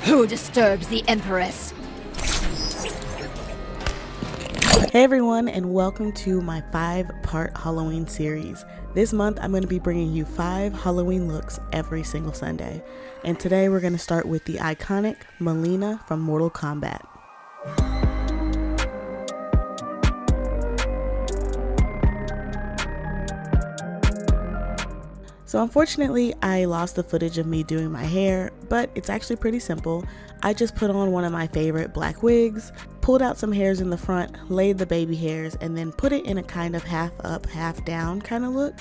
Who disturbs the Empress? Hey everyone, and welcome to my 5-part Halloween series. This month I'm going to be bringing you 5 Halloween looks every single Sunday. And today we're going to start with the iconic Mileena from Mortal Kombat. So unfortunately, I lost the footage of me doing my hair, but it's actually pretty simple. I just put on one of my favorite black wigs, pulled out some hairs in the front, laid the baby hairs, and then put it in a kind of half up, half down kind of look.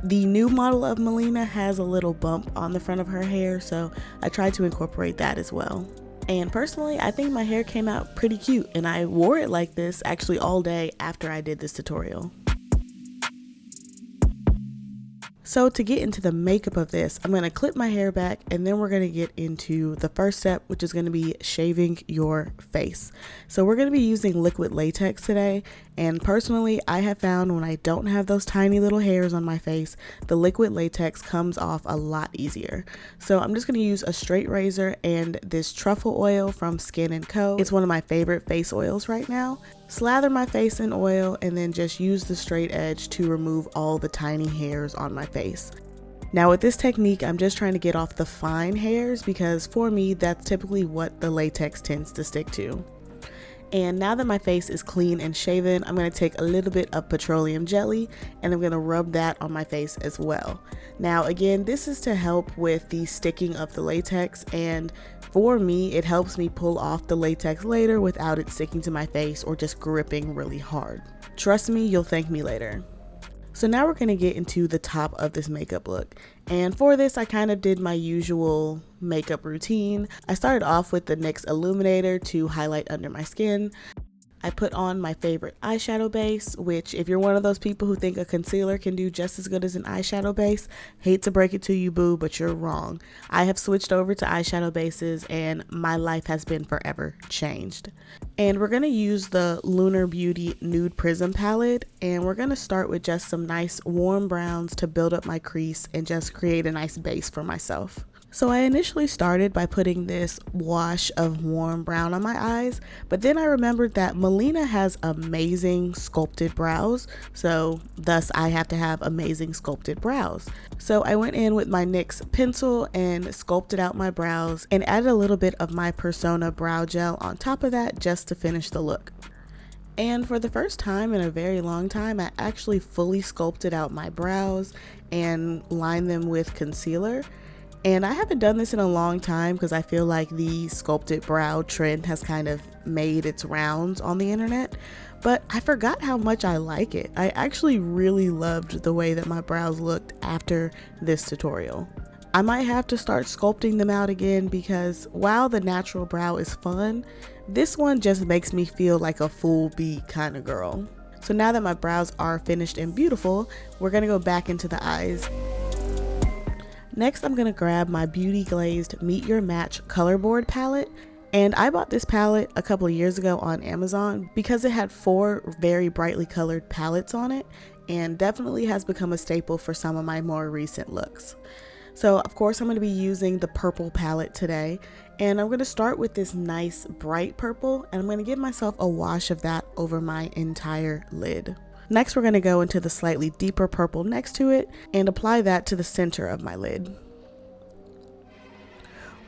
The new model of Mileena has a little bump on the front of her hair, so I tried to incorporate that as well. And personally, I think my hair came out pretty cute, and I wore it like this actually all day after I did this tutorial. So to get into the makeup of this, I'm going to clip my hair back and then we're going to get into the first step, which is going to be shaving your face. So we're going to be using liquid latex today, and personally I have found when I don't have those tiny little hairs on my face, the liquid latex comes off a lot easier. So I'm just going to use a straight razor and this Truffle oil from Skin & Co. It's one of my favorite face oils right now. Slather my face in oil and then just use the straight edge to remove all the tiny hairs on my face. Now with this technique, I'm just trying to get off the fine hairs because for me, that's typically what the latex tends to stick to. And now that my face is clean and shaven, I'm going to take a little bit of petroleum jelly and I'm going to rub that on my face as well. Now again, this is to help with the sticking of the latex, and for me, it helps me pull off the latex later without it sticking to my face or just gripping really hard. Trust me, you'll thank me later. So now we're going to get into the top of this makeup look. And for this, I kind of did my usual makeup routine. I started off with the NYX Illuminator to highlight under my skin. I put on my favorite eyeshadow base, which if you're one of those people who think a concealer can do just as good as an eyeshadow base, hate to break it to you, boo, but you're wrong. I have switched over to eyeshadow bases and my life has been forever changed. And we're going to use the Lunar Beauty Nude Prism palette, and we're going to start with just some nice warm browns to build up my crease and just create a nice base for myself. So I initially started by putting this wash of warm brown on my eyes, but then I remembered that Mileena has amazing sculpted brows, so thus I have to have amazing sculpted brows. So I went in with my NYX pencil and sculpted out my brows and added a little bit of my Persona brow gel on top of that just to finish the look. And for the first time in a very long time, I actually fully sculpted out my brows and lined them with concealer. And I haven't done this in a long time because I feel like the sculpted brow trend has kind of made its rounds on the internet, but I forgot how much I like it. I actually really loved the way that my brows looked after this tutorial. I might have to start sculpting them out again because while the natural brow is fun, this one just makes me feel like a full beat kind of girl. So now that my brows are finished and beautiful, we're gonna go back into the eyes. Next, I'm going to grab my Beauty Glazed Meet Your Match Colorboard palette. And I bought this palette a couple of years ago on Amazon because it had 4 very brightly colored palettes on it, and definitely has become a staple for some of my more recent looks. So of course I'm going to be using the purple palette today, and I'm going to start with this nice bright purple, and I'm going to give myself a wash of that over my entire lid. Next, we're going to go into the slightly deeper purple next to it and apply that to the center of my lid.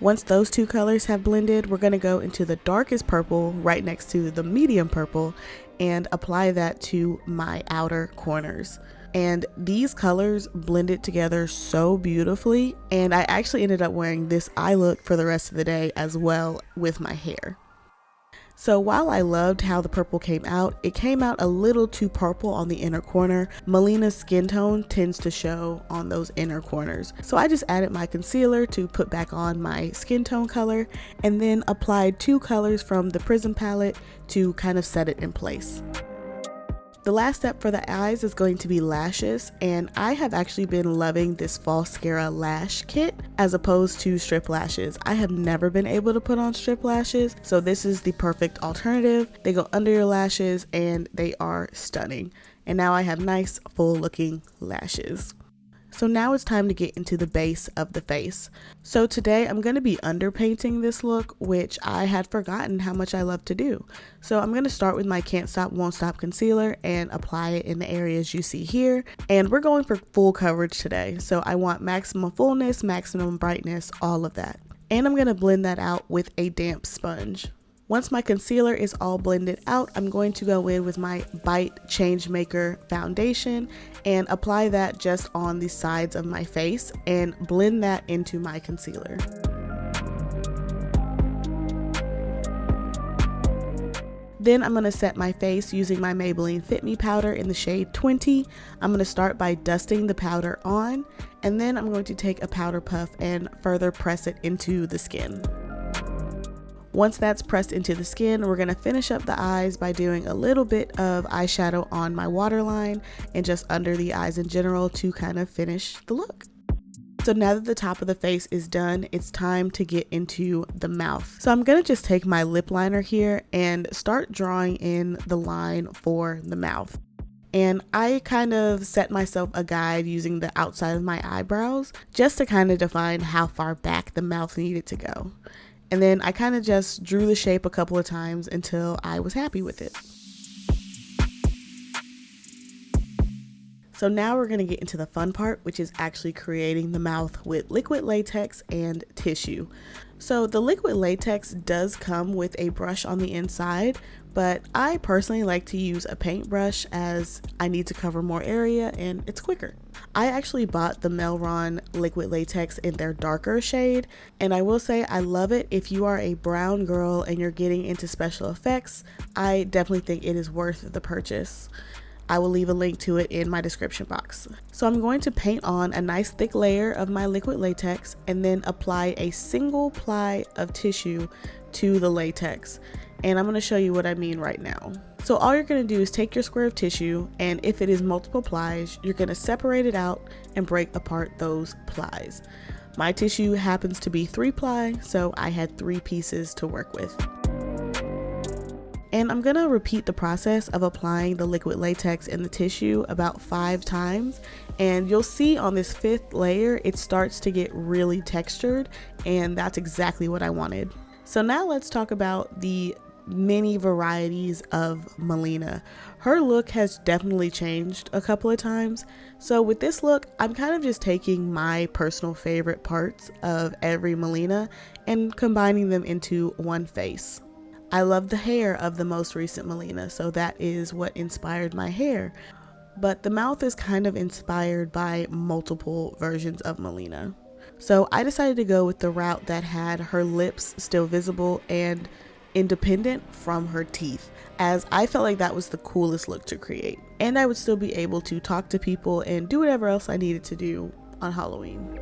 Once those 2 colors have blended, we're going to go into the darkest purple right next to the medium purple and apply that to my outer corners. And these colors blended together so beautifully, and I actually ended up wearing this eye look for the rest of the day as well with my hair. So while I loved how the purple came out, it came out a little too purple on the inner corner. Mileena's skin tone tends to show on those inner corners. So I just added my concealer to put back on my skin tone color and then applied 2 colors from the Prism palette to kind of set it in place. The last step for the eyes is going to be lashes, and I have actually been loving this Falscara lash kit as opposed to strip lashes. I have never been able to put on strip lashes, so this is the perfect alternative. They go under your lashes and they are stunning. And now I have nice full looking lashes. So now it's time to get into the base of the face. So today I'm going to be underpainting this look, which I had forgotten how much I love to do. So I'm going to start with my Can't Stop Won't Stop concealer and apply it in the areas you see here. And we're going for full coverage today. So I want maximum fullness, maximum brightness, all of that. And I'm going to blend that out with a damp sponge. Once my concealer is all blended out, I'm going to go in with my Bite Changemaker foundation and apply that just on the sides of my face and blend that into my concealer. Then I'm going to set my face using my Maybelline Fit Me powder in the shade 20. I'm going to start by dusting the powder on, and then I'm going to take a powder puff and further press it into the skin. Once that's pressed into the skin, we're going to finish up the eyes by doing a little bit of eyeshadow on my waterline and just under the eyes in general to kind of finish the look. So now that the top of the face is done, it's time to get into the mouth. So I'm going to just take my lip liner here and start drawing in the line for the mouth. And I kind of set myself a guide using the outside of my eyebrows just to kind of define how far back the mouth needed to go. And then I kind of just drew the shape a couple of times until I was happy with it. So now we're going to get into the fun part, which is actually creating the mouth with liquid latex and tissue. So the liquid latex does come with a brush on the inside, but I personally like to use a paintbrush as I need to cover more area and it's quicker. I actually bought the Melron liquid latex in their darker shade, and I will say I love it. If you are a brown girl and you're getting into special effects, I definitely think it is worth the purchase. I will leave a link to it in my description box. So I'm going to paint on a nice thick layer of my liquid latex and then apply a single ply of tissue to the latex. And I'm going to show you what I mean right now. So all you're going to do is take your square of tissue, and if it is multiple plies, you're going to separate it out and break apart those plies. My tissue happens to be 3-ply, so I had 3 pieces to work with. And I'm going to repeat the process of applying the liquid latex in the tissue about 5 times. And you'll see on this 5th layer, it starts to get really textured, and that's exactly what I wanted. So now let's talk about the many varieties of Mileena. Her look has definitely changed a couple of times. So with this look, I'm kind of just taking my personal favorite parts of every Mileena and combining them into one face. I love the hair of the most recent Mileena, so that is what inspired my hair. But the mouth is kind of inspired by multiple versions of Mileena. So I decided to go with the route that had her lips still visible and independent from her teeth, as I felt like that was the coolest look to create. And I would still be able to talk to people and do whatever else I needed to do on Halloween.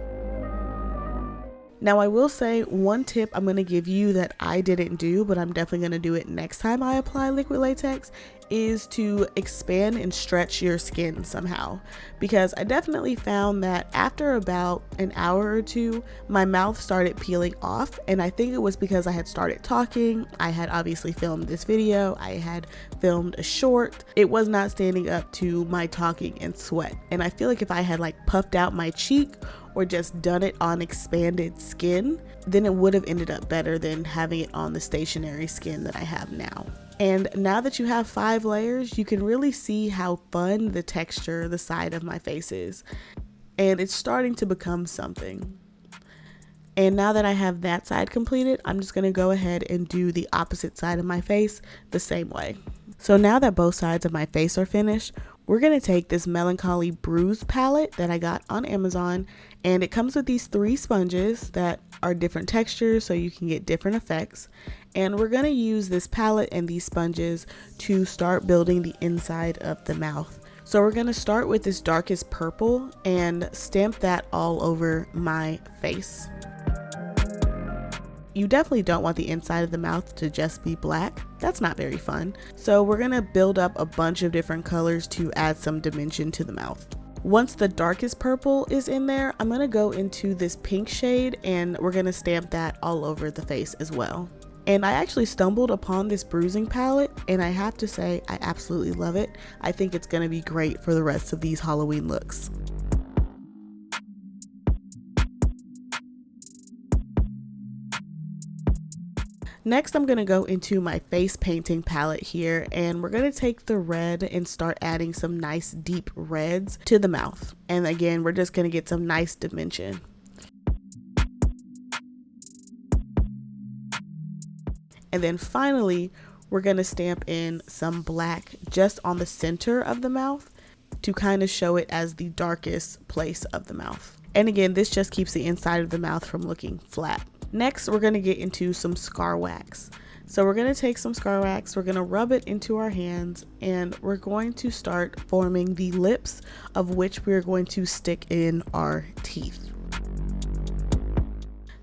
Now I will say one tip I'm going to give you that I didn't do, but I'm definitely going to do it next time I apply liquid latex, is to expand and stretch your skin somehow. Because I definitely found that after about an hour or 2, my mouth started peeling off, and I think it was because I had started talking. I had obviously filmed this video, I had filmed a short. It was not standing up to my talking and sweat. And I feel like if I had like puffed out my cheek or just done it on expanded skin, then it would have ended up better than having it on the stationary skin that I have now. And now that you have 5 layers, you can really see how fun the texture, the side of my face is. And it's starting to become something. And now that I have that side completed, I'm just gonna go ahead and do the opposite side of my face the same way. So now that both sides of my face are finished, we're gonna take this Melancholy Bruise palette that I got on Amazon, and it comes with these 3 sponges that are different textures so you can get different effects. And we're gonna use this palette and these sponges to start building the inside of the mouth. So we're gonna start with this darkest purple and stamp that all over my face. You definitely don't want the inside of the mouth to just be black. That's not very fun. So we're gonna build up a bunch of different colors to add some dimension to the mouth. Once the darkest purple is in there, I'm gonna go into this pink shade and we're gonna stamp that all over the face as well. And I actually stumbled upon this bruising palette, and I have to say I absolutely love it. I think it's gonna be great for the rest of these Halloween looks. Next, I'm going to go into my face painting palette here, and we're going to take the red and start adding some nice deep reds to the mouth. And again, we're just going to get some nice dimension. And then finally, we're going to stamp in some black just on the center of the mouth to kind of show it as the darkest place of the mouth. And again, this just keeps the inside of the mouth from looking flat. Next, we're going to get into some scar wax. So we're going to take some scar wax, we're going to rub it into our hands, and we're going to start forming the lips of which we're going to stick in our teeth.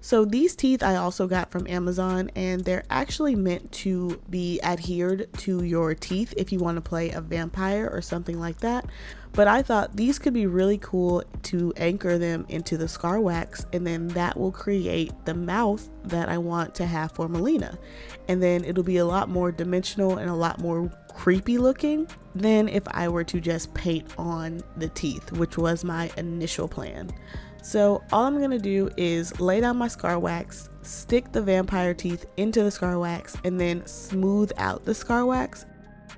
So these teeth I also got from Amazon, and they're actually meant to be adhered to your teeth if you want to play a vampire or something like that. But I thought these could be really cool to anchor them into the scar wax, and then that will create the mouth that I want to have for Mileena. And then it'll be a lot more dimensional and a lot more creepy looking than if I were to just paint on the teeth, which was my initial plan. So all I'm gonna do is lay down my scar wax, stick the vampire teeth into the scar wax, and then smooth out the scar wax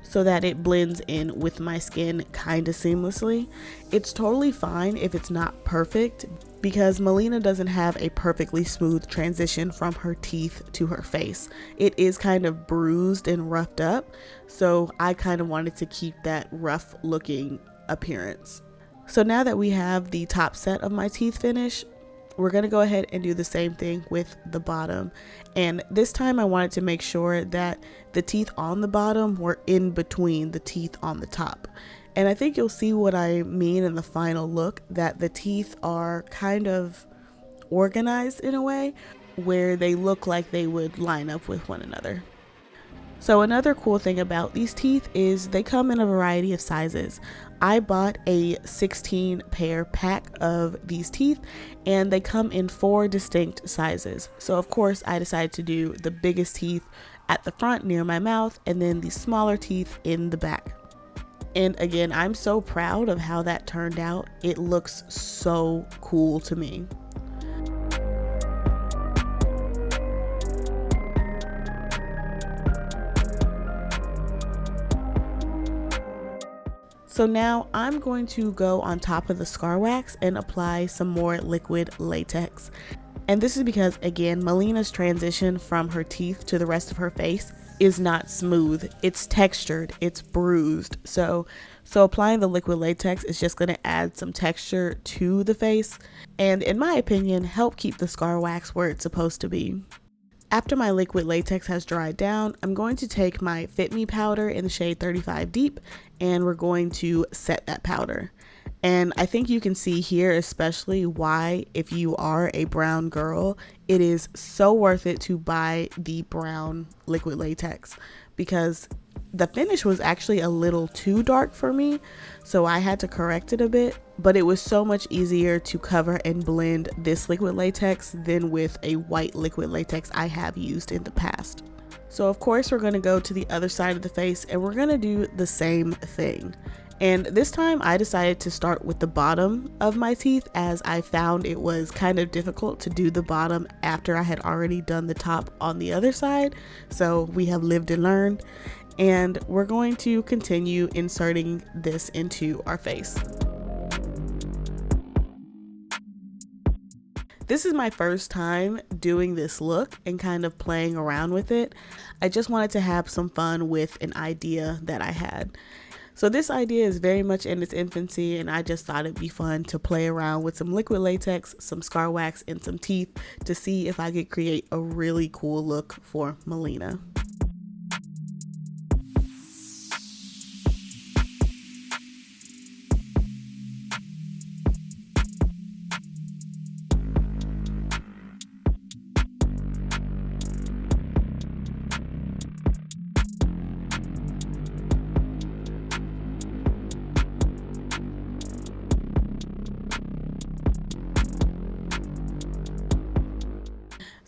so that it blends in with my skin kind of seamlessly. It's totally fine if it's not perfect, because Mileena doesn't have a perfectly smooth transition from her teeth to her face. It is kind of bruised and roughed up, so I kind of wanted to keep that rough looking appearance. So now that we have the top set of my teeth finished, we're going to go ahead and do the same thing with the bottom. And this time I wanted to make sure that the teeth on the bottom were in between the teeth on the top. And I think you'll see what I mean in the final look, that the teeth are kind of organized in a way where they look like they would line up with one another. So another cool thing about these teeth is they come in a variety of sizes. I bought a 16 pair pack of these teeth, and they come in 4 distinct sizes. So of course I decided to do the biggest teeth at the front near my mouth, and then the smaller teeth in the back. And again, I'm so proud of how that turned out. It looks so cool to me. So now I'm going to go on top of the scar wax and apply some more liquid latex. And this is because, again, Mileena's transition from her teeth to the rest of her face is not smooth. It's textured, it's bruised. So applying the liquid latex is just going to add some texture to the face, and in my opinion, help keep the scar wax where it's supposed to be. After my liquid latex has dried down, I'm going to take my Fit Me powder in the shade 35 Deep, and we're going to set that powder. And I think you can see here especially why, if you are a brown girl, it is so worth it to buy the brown liquid latex, because the finish was actually a little too dark for me, so I had to correct it a bit, but it was so much easier to cover and blend this liquid latex than with a white liquid latex I have used in the past. So of course we're going to go to the other side of the face, and we're going to do the same thing. And this time I decided to start with the bottom of my teeth, as I found it was kind of difficult to do the bottom after I had already done the top on the other side. So we have lived and learned, and we're going to continue inserting this into our face. This is my first time doing this look and kind of playing around with it. I just wanted to have some fun with an idea that I had. So this idea is very much in its infancy, and I just thought it'd be fun to play around with some liquid latex, some scar wax, and some teeth to see if I could create a really cool look for Mileena.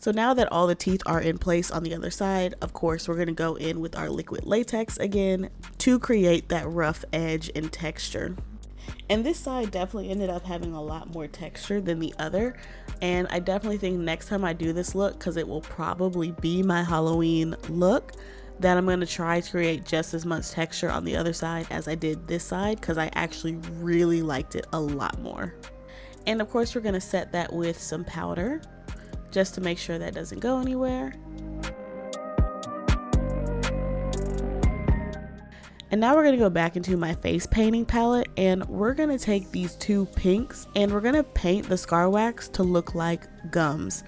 So now that all the teeth are in place on the other side, of course, we're going to go in with our liquid latex again to create that rough edge and texture. And this side definitely ended up having a lot more texture than the other. And I definitely think next time I do this look, because it will probably be my Halloween look, that I'm going to try to create just as much texture on the other side as I did this side, because I actually really liked it a lot more. And of course we're going to set that with some powder just to make sure that doesn't go anywhere. And now we're going to go back into my face painting palette, and we're going to take these two pinks and we're going to paint the scar wax to look like gums.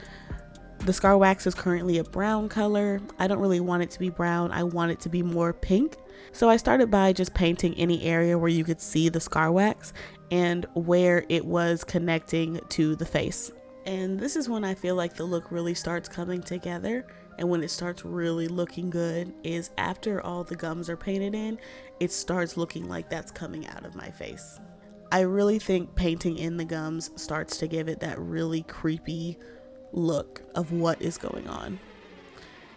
The scar wax is currently a brown color. I don't really want it to be brown. I want it to be more pink. So I started by just painting any area where you could see the scar wax and where it was connecting to the face. And this is when I feel like the look really starts coming together. And when it starts really looking good is after all the gums are painted in, it starts looking like that's coming out of my face. I really think painting in the gums starts to give it that really creepy look of what is going on.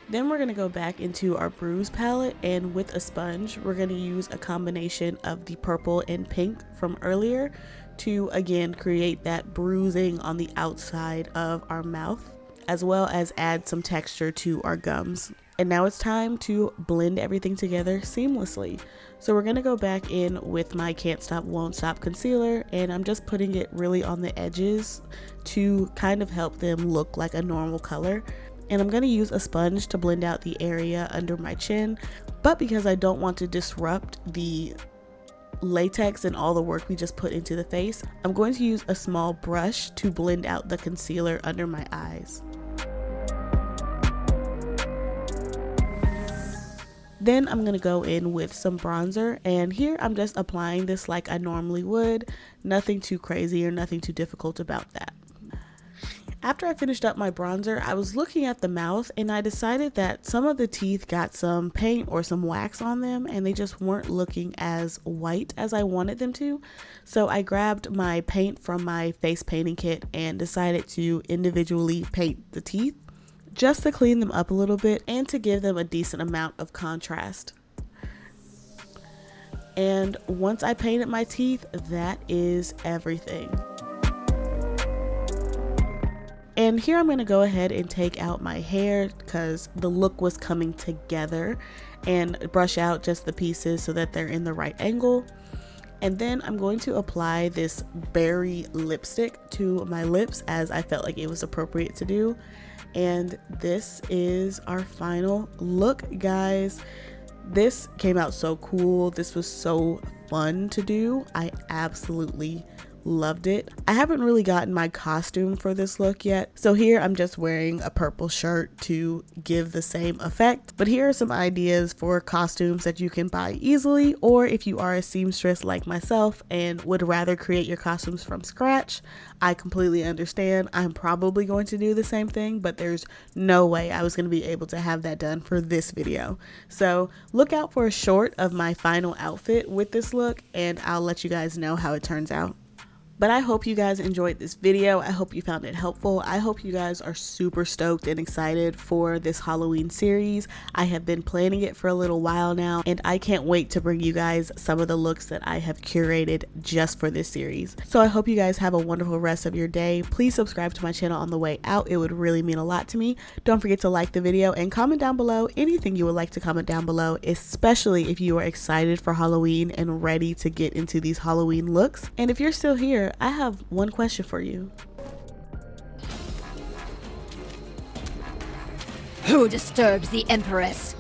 Then we're going to go back into our bruise palette, and with a sponge we're going to use a combination of the purple and pink from earlier to again create that bruising on the outside of our mouth, as well as add some texture to our gums. And now it's time to blend everything together seamlessly. So we're going to go back in with my Can't Stop Won't Stop concealer, and I'm just putting it really on the edges to kind of help them look like a normal color. And I'm going to use a sponge to blend out the area under my chin, but because I don't want to disrupt the latex and all the work we just put into the face, I'm going to use a small brush to blend out the concealer under my eyes. Then I'm going to go in with some bronzer, and here I'm just applying this like I normally would. Nothing too crazy or nothing too difficult about that. After I finished up my bronzer, I was looking at the mouth and I decided that some of the teeth got some paint or some wax on them and they just weren't looking as white as I wanted them to. So I grabbed my paint from my face painting kit and decided to individually paint the teeth, just to clean them up a little bit and to give them a decent amount of contrast. And once I painted my teeth, that is everything. And here I'm going to go ahead and take out my hair because the look was coming together, and brush out just the pieces so that they're in the right angle. And then I'm going to apply this berry lipstick to my lips as I felt like it was appropriate to do. And this is our final look, guys. This came out so cool. This was so fun to do. I absolutely loved it. I haven't really gotten my costume for this look yet, so here I'm just wearing a purple shirt to give the same effect. But here are some ideas for costumes that you can buy easily, or if you are a seamstress like myself and would rather create your costumes from scratch, I completely understand. I'm probably going to do the same thing, but there's no way I was going to be able to have that done for this video. So look out for a short of my final outfit with this look, and I'll let you guys know how it turns out. But I hope you guys enjoyed this video. I hope you found it helpful. I hope you guys are super stoked and excited for this Halloween series. I have been planning it for a little while now, and I can't wait to bring you guys some of the looks that I have curated just for this series. So I hope you guys have a wonderful rest of your day. Please subscribe to my channel on the way out. It would really mean a lot to me. Don't forget to like the video and comment down below anything you would like to comment down below, especially if you are excited for Halloween and ready to get into these Halloween looks. And if you're still here, I have one question for you. Who disturbs the Empress?